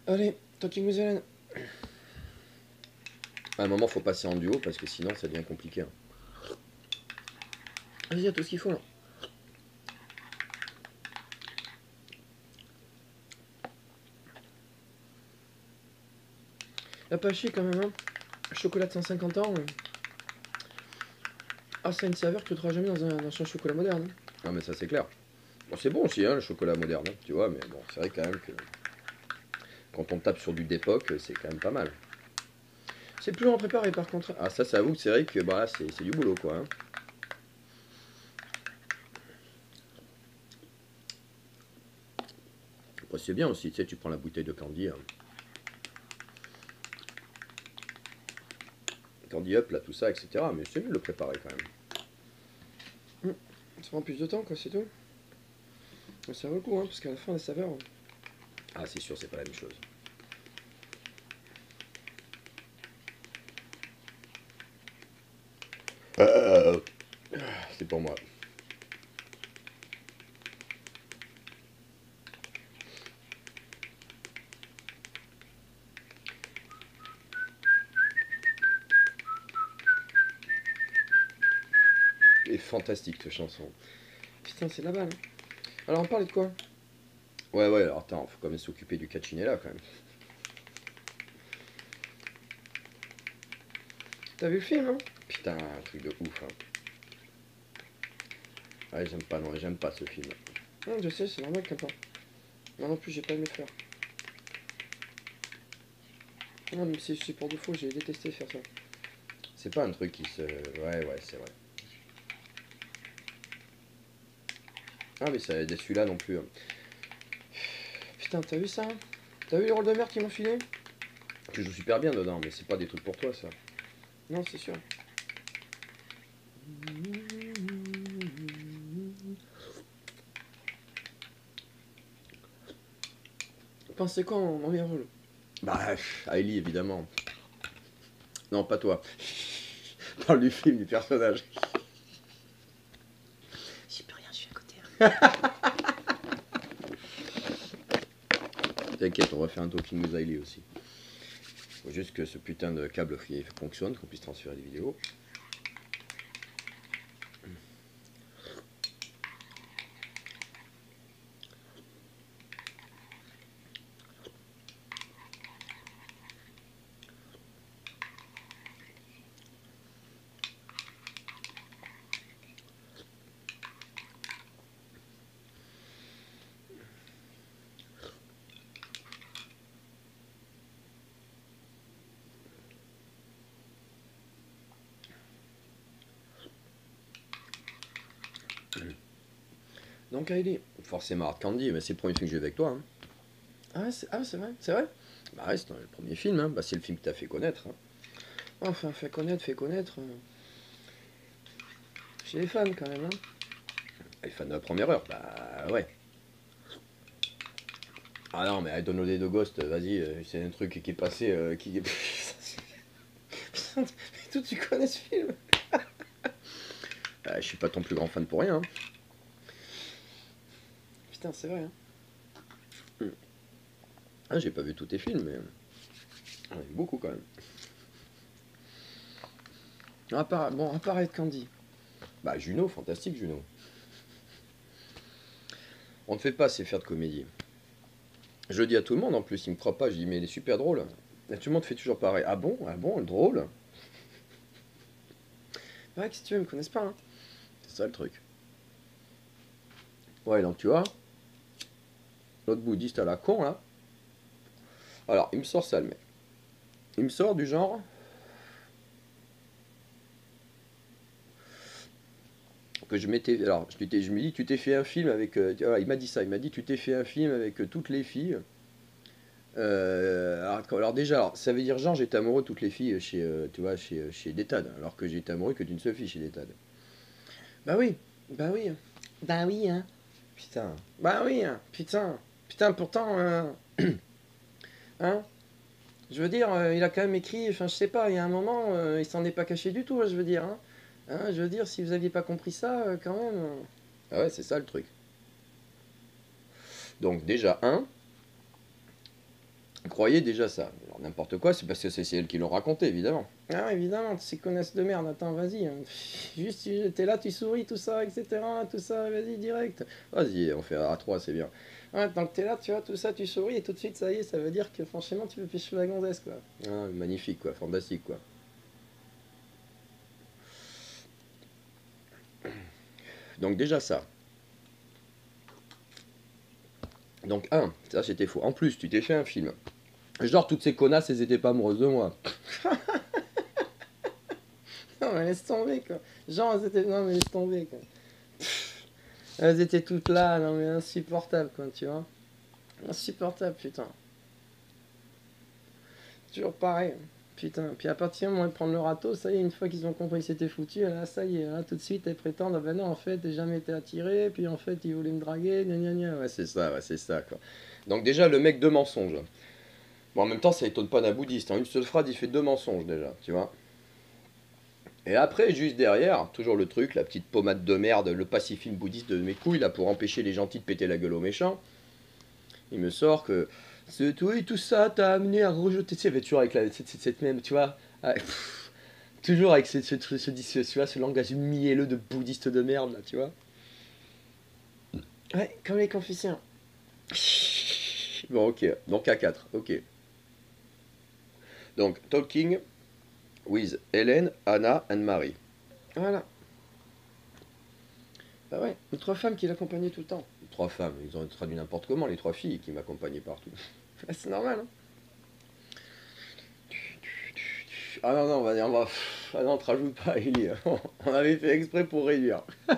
Allez, Talking with Hélène. À un moment, faut passer en duo parce que sinon, ça devient compliqué, hein. Vas-y, y a tout ce qu'il faut là. Y'a pas chier quand même, hein. Chocolat de 150 ans. Ah, ça a une saveur que tu trouveras jamais dans un chocolat moderne, hein. Non, mais ça, c'est clair. Bon, c'est bon aussi, hein, le chocolat moderne, hein, tu vois, mais bon, c'est vrai quand même que quand on tape sur du d'époque, c'est quand même pas mal. C'est plus long à préparer par contre. Ah, ça avoue que c'est vrai que bah, là, c'est du boulot, quoi, hein. Après, c'est bien aussi, tu sais, tu prends la bouteille de candy, hein. Candy up, là, tout ça, etc. Mais c'est mieux de le préparer quand même. Ça prend plus de temps, quoi, c'est tout. Mais ça vaut le coup, hein, parce qu'à la fin, la saveur. Ah, c'est sûr, c'est pas la même chose. Euh, c'est pour moi. Et fantastique, cette chanson. Putain, c'est de la balle, hein. Alors, on parlait de quoi? Ouais, ouais, alors attends, faut quand même s'occuper du Cachinella, quand même. T'as vu le film, hein? Putain, un truc de ouf, hein. Ah, j'aime pas, non, j'aime pas ce film. Je sais, c'est normal que t'aimes pas. Moi non plus, j'ai pas aimé le faire. Non, même si je suis pour défaut, j'ai détesté faire ça. C'est pas un truc qui se... Ouais, ouais, c'est vrai. Ah, mais celui-là non plus, hein. Putain, t'as vu ça, hein? T'as vu les rôles de merde qu'ils m'ont filé? Tu joues super bien dedans, mais c'est pas des trucs pour toi, ça. Non, c'est sûr. Pensez quoi en meilleur rôle? Bah, Hailey, évidemment. Non, pas toi. Parle du film, du personnage. J'y peux rien, je suis à côté, hein. T'inquiète, on va faire un talking with Hailey aussi. Faut juste que ce putain de câble fonctionne, qu'on puisse transférer des vidéos. Donc, Hailey. Forcément Hard Candy, mais c'est le premier film que j'ai vu avec toi, hein. Ah, c'est vrai, c'est vrai. Bah ouais, c'est le premier film, hein. Bah, c'est le film qui t'a fait connaître, hein. Enfin, fait connaître, fait connaître. Chez les fans, quand même, hein. Les fans de la première heure, bah ouais. Ah non, mais I Don't Know the Ghost, vas-y, c'est un truc qui est passé, qui... Putain, mais toi, tu connais ce film? Je suis pas ton plus grand fan pour rien, hein. Putain, c'est vrai, hein. Ah, j'ai pas vu tous tes films, mais... J'en ai vu beaucoup, quand même. Bon, à part Ed Candy. Bah, Juno, fantastique, Juno. On ne fait pas ces faire de comédie. Je le dis à tout le monde, en plus, il me croit pas, je dis, mais il est super drôle. Et tout le monde fait toujours pareil. Ah bon? Ah bon? Drôle? Ouais, si tu veux, ils me connaissent pas, hein. C'est ça, le truc. Ouais, donc tu vois, l'autre bouddhiste à la con, là. Alors, il me sort ça, le mec. Il me sort du genre... Que je m'étais... Alors, je me dis, tu t'es fait un film avec... voilà, il m'a dit ça, il m'a dit, tu t'es fait un film avec toutes les filles. Alors déjà, alors, ça veut dire genre, j'étais amoureux de toutes les filles chez, tu vois, chez Détad, alors que j'étais amoureux que d'une seule fille chez Détad. Bah oui, bah oui. Bah oui, hein. Putain. Bah oui, hein. Putain. Putain, pourtant, hein. Je veux dire, il a quand même écrit, enfin, je sais pas, il y a un moment, il s'en est pas caché du tout, je veux dire, hein. Hein, je veux dire, si vous aviez pas compris ça, quand même. Ah ouais, c'est ça le truc. Donc déjà, croyais déjà ça. Alors n'importe quoi, c'est parce que c'est elle qui l'ont raconté, évidemment. Ah ouais, évidemment, ces connasses de merde, attends, vas-y. Hein. Juste, t'es là, tu souris, tout ça, etc. Tout ça, vas-y, direct. Vas-y, on fait à 3, c'est bien. Ouais, tant que t'es là, tu vois, tout ça, tu souris, et tout de suite, ça y est, ça veut dire que franchement, tu peux pêcher la gonzesse, quoi. Ah, magnifique, quoi, fantastique, quoi. Donc déjà ça. Donc ça c'était faux. En plus, tu t'es fait un film. Genre, toutes ces connasses, elles étaient pas amoureuses de moi. Non, mais laisse tomber, quoi. Genre, elles étaient... Non, mais laisse tomber, quoi. Elles étaient toutes là, non, mais insupportable, quoi, tu vois. Insupportable, putain. Toujours pareil. Putain, puis à partir du moment où ils prennent le râteau, ça y est, une fois qu'ils ont compris que c'était foutu, là, ça y est, là, tout de suite, elles prétendent, ah ben non, en fait, j'ai jamais été attiré, puis en fait, ils voulaient me draguer, gna gna gna. Ouais, c'est ça, quoi. Donc déjà, le mec, deux mensonges. Bon, en même temps, ça étonne pas d'un bouddhiste. Hein. Une seule phrase, il fait deux mensonges, déjà, tu vois. Et après, juste derrière, toujours le truc, la petite pommade de merde, le pacifisme bouddhiste de mes couilles, là, pour empêcher les gentils de péter la gueule aux méchants. Il me sort que oui, tout ça t'a amené à rejeter. Tu sais, mais toujours avec cette même, tu vois, toujours avec tu vois, ce langage mielleux de bouddhiste de merde, là, tu vois. Ouais, comme les Confuciens. Bon, ok, donc à 4 ok. Donc, talking with Hélène, Anna and Marie. Voilà. Bah ouais, les trois femmes qui l'accompagnaient tout le temps. Les trois femmes, ils ont traduit n'importe comment, les trois filles qui m'accompagnaient partout. Bah, c'est normal, hein. Ah non, non, ah non, te rajoute pas, Ellie. On avait fait exprès pour réduire. Non,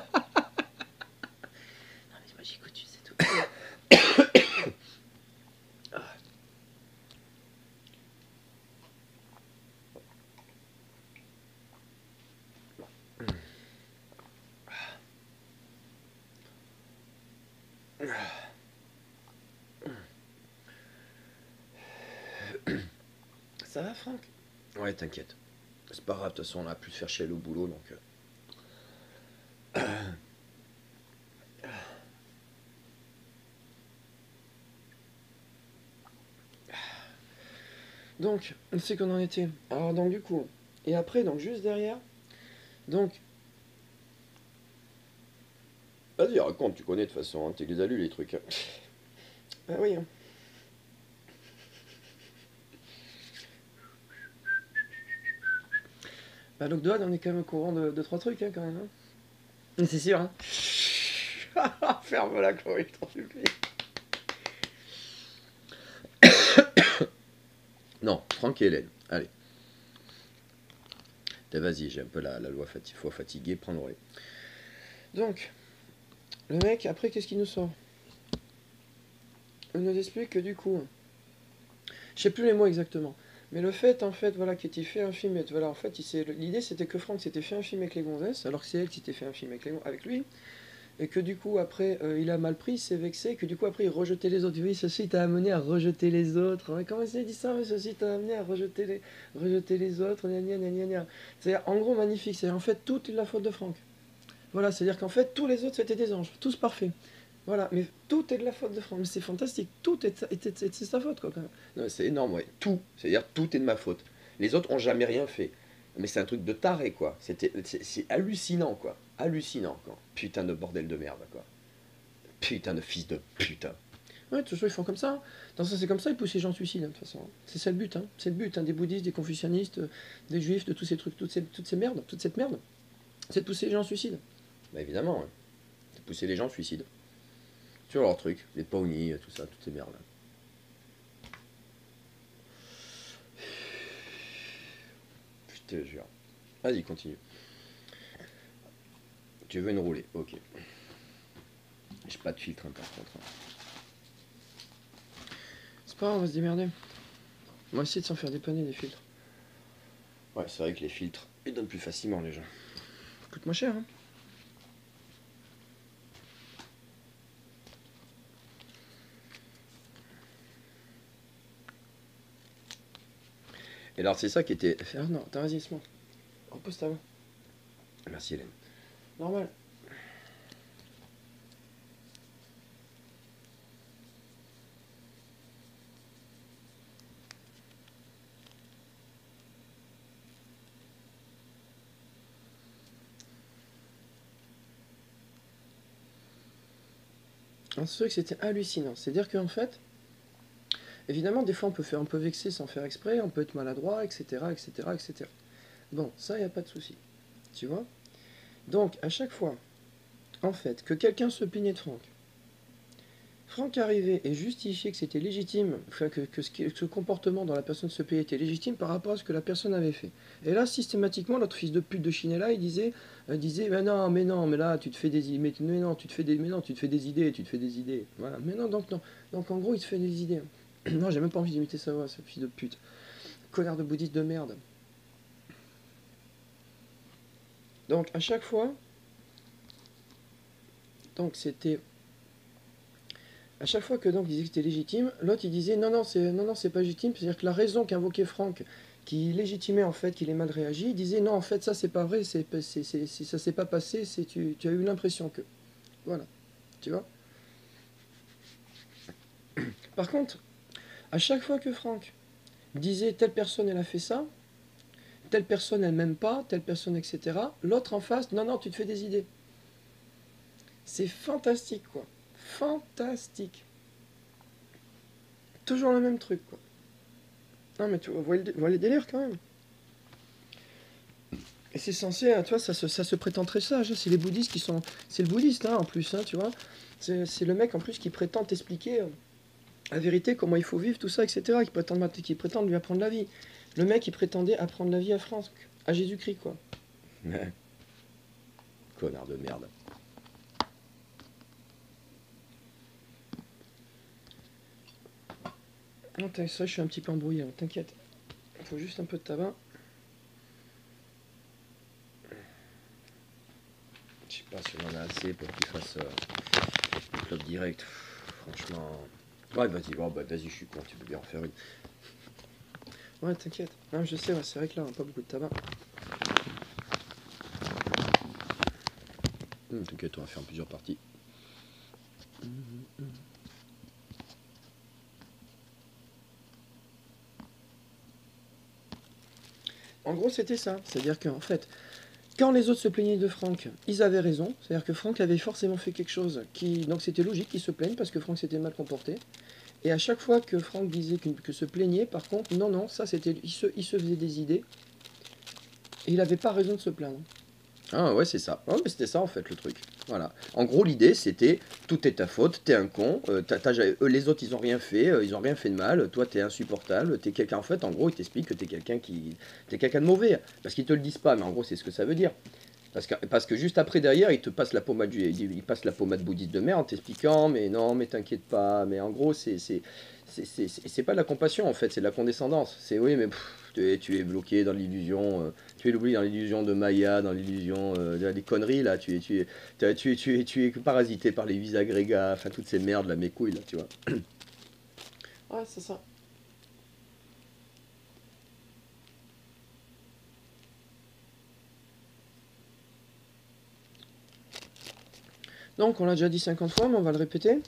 mais moi j'écoute, tu sais tout. Ça va, Franck? Ouais, t'inquiète. C'est pas grave, de toute façon, on a pu se faire chier au boulot, donc... Donc, on sait qu'on en était. Alors, donc, du coup, et après, donc, juste derrière, donc, Vas-y, raconte, tu connais de toute façon, hein, t'es les as lus, les trucs. Hein. bah oui, hein. Bah, Lockdown, on est quand même au courant de trois trucs, hein, quand même, hein. C'est sûr, hein. Ferme-la, Chloé, je t'en supplie. Non, Franck et Hélène, allez. Vas-y, j'ai un peu la loi faut fatiguer, prendre les. Donc, le mec, après, qu'est-ce qu'il nous sort? Il nous explique que du coup, je sais plus les mots exactement, mais le fait, en fait, voilà, qu'il ait fait un film, et voilà, en fait, l'idée c'était que Franck s'était fait un film avec les gonzesses, alors que c'est elle qui s'était fait un film avec lui, et que du coup, après, il a mal pris, il s'est vexé, que du coup, après, il rejetait les autres. Oui, ceci t'a amené à rejeter les autres. Ouais, comment il dit ça? Oui, ceci t'a amené à rejeter les autres, gna gna gna gna gna. C'est-à-dire, en gros, magnifique, c'est en fait toute la faute de Franck. Voilà, c'est-à-dire qu'en fait, tous les autres, c'était des anges, tous parfaits. Voilà, mais tout est de la faute de Franck. Mais c'est fantastique, tout c'est sa faute, quoi, quand même. Non, c'est énorme, ouais. Tout, c'est-à-dire tout est de ma faute. Les autres ont jamais rien fait. Mais c'est un truc de taré, quoi. C'est hallucinant, quoi. Hallucinant, quoi. Putain de bordel de merde, quoi. Putain de fils de putain. Ouais, toujours ils font comme ça. Hein. Dans ça, c'est comme ça, ils poussent les gens au suicide, hein, de toute façon. C'est ça le but, hein. C'est le but, hein, des bouddhistes, des confucianistes, des juifs, de tous ces trucs, toutes ces merdes, toute cette merde. C'est de pousser les gens au suicide. Bah évidemment, ouais. C'est pousser les gens au suicide. Sur leur truc, les ponies, tout ça, toutes ces merdes là. Je te jure. Vas-y, continue. Tu veux une roulée, ok. J'ai pas de filtre, hein, par contre. Hein. C'est pas grave, on va se démerder. On va essayer de s'en faire dépanner des filtres. Ouais, c'est vrai que les filtres, ils donnent plus facilement les gens. Ça coûte moins cher, hein. Et alors, c'est ça qui était. Ah non, attends, vas-y, laisse-moi. Repose ta main. Merci Hélène. Normal. C'est vrai que c'était hallucinant. C'est-à-dire qu'en fait, évidemment, des fois, on peut faire un peu vexer sans faire exprès, on peut être maladroit, etc., etc., etc. Bon, ça, il n'y a pas de souci. Tu vois? Donc, à chaque fois, en fait, que quelqu'un se plaignait de Franck, Franck arrivait et justifiait que c'était légitime, enfin, que ce comportement dont la personne se plaignait était légitime par rapport à ce que la personne avait fait. Et là, systématiquement, notre fils de pute de Chinella, il disait, mais non, mais là, tu te fais des idées, mais non, tu te fais des, mais non, tu te fais des idées, tu te fais des idées. Voilà, mais non, donc non. Donc en gros, il se fait des idées. Non, j'ai même pas envie d'imiter sa voix, ce fils de pute. Connard de bouddhiste de merde. Donc à chaque fois, donc c'était à chaque fois que donc il disait que c'était légitime, l'autre il disait non, c'est pas légitime, c'est-à-dire que la raison qu'invoquait Franck, qui légitimait en fait qu'il ait mal réagi, il disait non, en fait ça c'est pas vrai, ça s'est pas passé, tu as eu l'impression que. Voilà, tu vois. Par contre, à chaque fois que Franck disait telle personne elle a fait ça, telle personne elle m'aime pas, telle personne etc., l'autre en face, non, tu te fais des idées. C'est fantastique quoi. Fantastique. Toujours le même truc quoi. Non mais tu vois les délires quand même. Et c'est censé, tu vois, ça se prétend très sage. C'est les bouddhistes qui sont. C'est le bouddhiste, hein, en plus, hein, tu vois. C'est le mec, en plus, qui prétend t'expliquer la vérité, comment il faut vivre, tout ça, etc. Qui prétend lui apprendre la vie. Le mec, il prétendait apprendre la vie à France, à Jésus-Christ, quoi. Connard de merde. Non, ça, je suis un petit peu embrouillé, hein, t'inquiète. Il faut juste un peu de tabac. Je sais pas si on en a assez pour qu'il fasse le club direct. Franchement. Ouais, vas-y, vas-y, je suis con, tu peux bien en faire une. Ouais, t'inquiète. Non, je sais, ouais, c'est vrai que là, on n'a pas beaucoup de tabac. T'inquiète, on va faire en plusieurs parties. En gros, c'était ça. C'est-à-dire qu'en fait, quand les autres se plaignaient de Franck, ils avaient raison. C'est-à-dire que Franck avait forcément fait quelque chose qui. Donc c'était logique qu'ils se plaignent parce que Franck s'était mal comporté. Et à chaque fois que Franck disait que se plaignait, par contre, non, ça c'était. Il se faisait des idées. Et il n'avait pas raison de se plaindre. Ah ouais, c'est ça. Ouais, mais c'était ça en fait le truc. Voilà. En gros, l'idée c'était tout est ta faute, t'es un con, les autres ils ont rien fait, ils ont rien fait de mal, toi t'es insupportable, t'es quelqu'un en fait, en gros, ils t'expliquent que t'es quelqu'un de mauvais. Parce qu'ils te le disent pas, mais en gros, c'est ce que ça veut dire. Parce que juste après derrière, ils te passent la pommade, ils passent la pommade bouddhiste de merde en t'expliquant, mais non, mais t'inquiète pas, mais en gros, c'est pas de la compassion en fait, c'est de la condescendance. C'est oui, mais tu es bloqué dans l'illusion, tu es oublié dans l'illusion de Maya, dans l'illusion des conneries là, tu es parasité par les vis agrégats, enfin toutes ces merdes là, mes couilles là, tu vois. Ouais, c'est ça. Donc, on l'a déjà dit 50 fois, mais on va le répéter.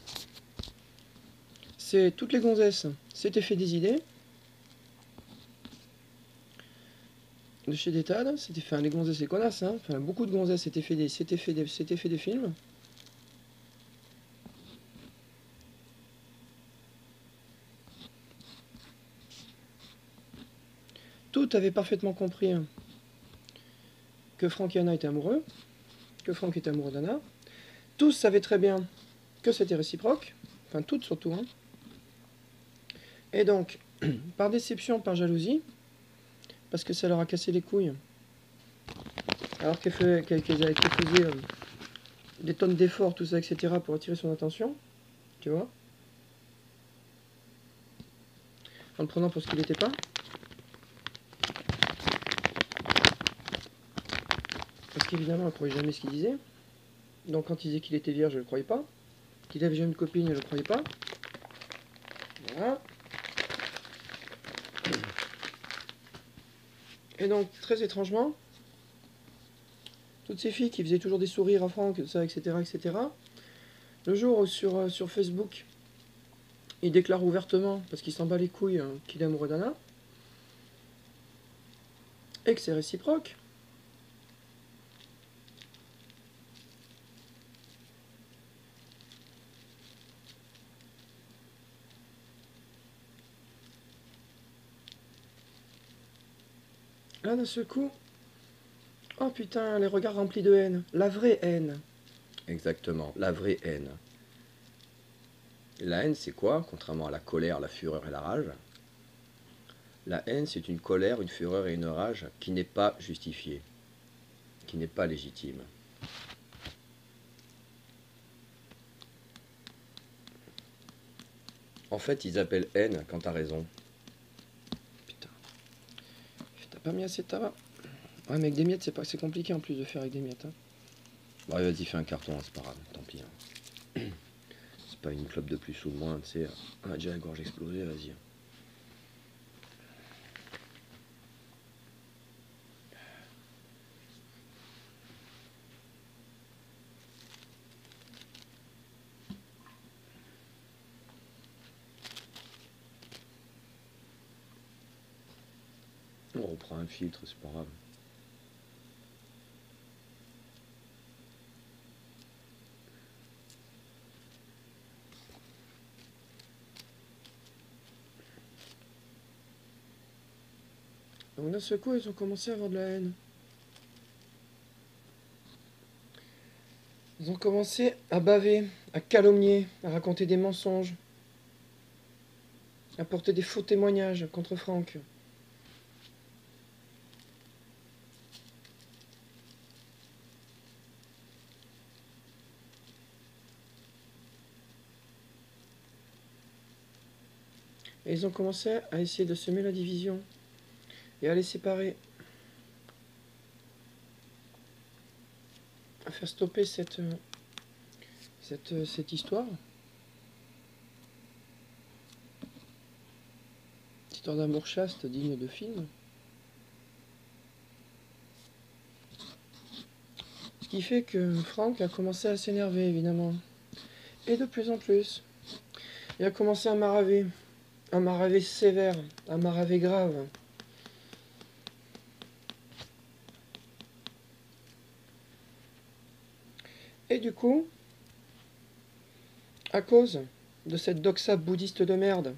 C'est toutes les gonzesses s'étaient fait des idées. De chez des tas, c'était fait les gonzesses les connasses, hein. Enfin, beaucoup de gonzesses s'étaient fait des films. Toutes avaient parfaitement compris que Franck et Anna étaient amoureux, que Franck était amoureux d'Anna. Tous savaient très bien que c'était réciproque, enfin toutes surtout, hein. Et donc, par déception, par jalousie, parce que ça leur a cassé les couilles, alors qu'elles faisaient des tonnes d'efforts, tout ça, etc., pour attirer son attention, tu vois, en le prenant pour ce qu'il n'était pas. Parce qu'évidemment, elle ne croyait jamais ce qu'il disait. Donc quand il disait qu'il était vierge, je ne le croyais pas. Qu'il avait jamais une copine, je ne le croyais pas. Voilà. Et donc, très étrangement, toutes ces filles qui faisaient toujours des sourires à Franck, ça, etc., etc., le jour où sur Facebook, il déclare ouvertement, parce qu'il s'en bat les couilles, qu'il est amoureux d'Anna, et que c'est réciproque, Là, d'un seul coup, oh putain, les regards remplis de haine. La vraie haine. Exactement, la vraie haine. La haine, c'est quoi? Contrairement à la colère, la fureur et la rage, la haine, c'est une colère, une fureur et une rage qui n'est pas justifiée, qui n'est pas légitime. En fait, ils appellent haine quand t'as raison. Putain. T'as pas mis assez de tabac? Ouais, mais avec des miettes, c'est compliqué en plus de faire avec des miettes. Hein. Bon, allez, vas-y, fais un carton, hein, c'est pas grave, tant pis. Hein. C'est pas une clope de plus ou de moins, tu sais. On a déjà la gorge explosée, vas-y. On reprend un filtre, c'est pas grave. Donc d'un seul coup, ils ont commencé à avoir de la haine. Ils ont commencé à baver, à calomnier, à raconter des mensonges, à porter des faux témoignages contre Franck. Et ils ont commencé à essayer de semer la division et à les séparer, à faire stopper cette histoire. Cette histoire d'amour chaste digne de film. Ce qui fait que Franck a commencé à s'énerver, évidemment. Et de plus en plus. Il a commencé à maraver. Un maravé sévère, un maravé grave. Et du coup, à cause de cette doxa bouddhiste de merde,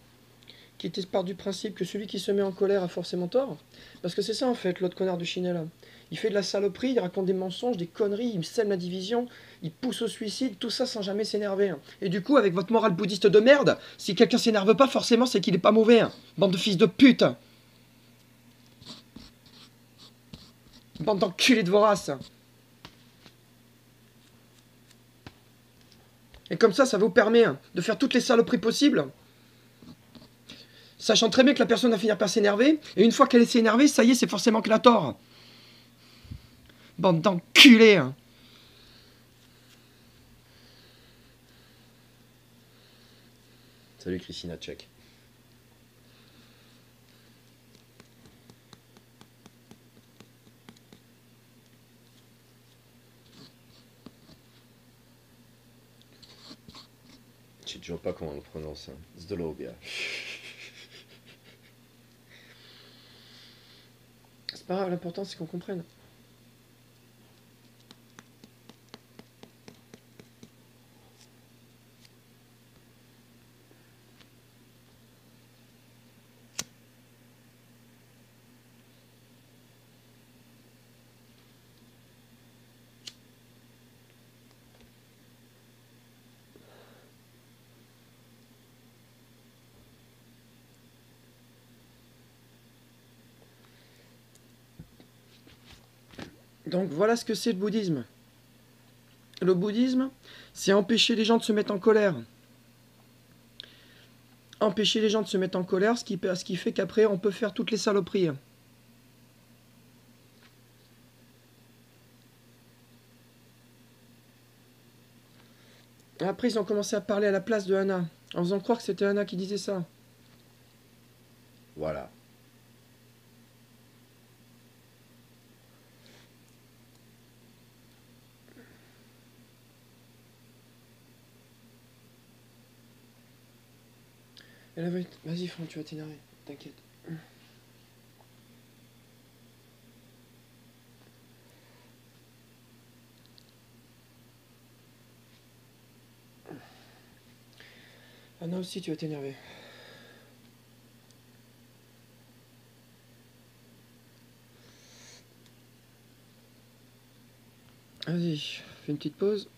qui était part du principe que celui qui se met en colère a forcément tort, parce que c'est ça en fait, l'autre connard de Chinet là. Il fait de la saloperie, il raconte des mensonges, des conneries, il sème la division, il pousse au suicide, tout ça sans jamais s'énerver. Et du coup, avec votre morale bouddhiste de merde, si quelqu'un s'énerve pas, forcément c'est qu'il est pas mauvais. Bande de fils de pute. Bande d'enculés de voraces. Et comme ça vous permet de faire toutes les saloperies possibles, sachant très bien que la personne va finir par s'énerver, et une fois qu'elle s'est énervée, ça y est, c'est forcément qu'elle a tort. Bande d'enculés. Salut Christina Tchèque. Je sais toujours pas comment on le prononce. Hein. Zdolobia. C'est pas grave, l'important c'est qu'on comprenne. Donc voilà ce que c'est le bouddhisme. Le bouddhisme, c'est empêcher les gens de se mettre en colère. Empêcher les gens de se mettre en colère, ce qui fait qu'après on peut faire toutes les saloperies. Et après ils ont commencé à parler à la place de Anna, en faisant croire que c'était Anna qui disait ça. Voilà. Elle avait... Vas-y Franck, tu vas t'énerver, t'inquiète. Anna aussi, tu vas t'énerver. Vas-y, fais une petite pause.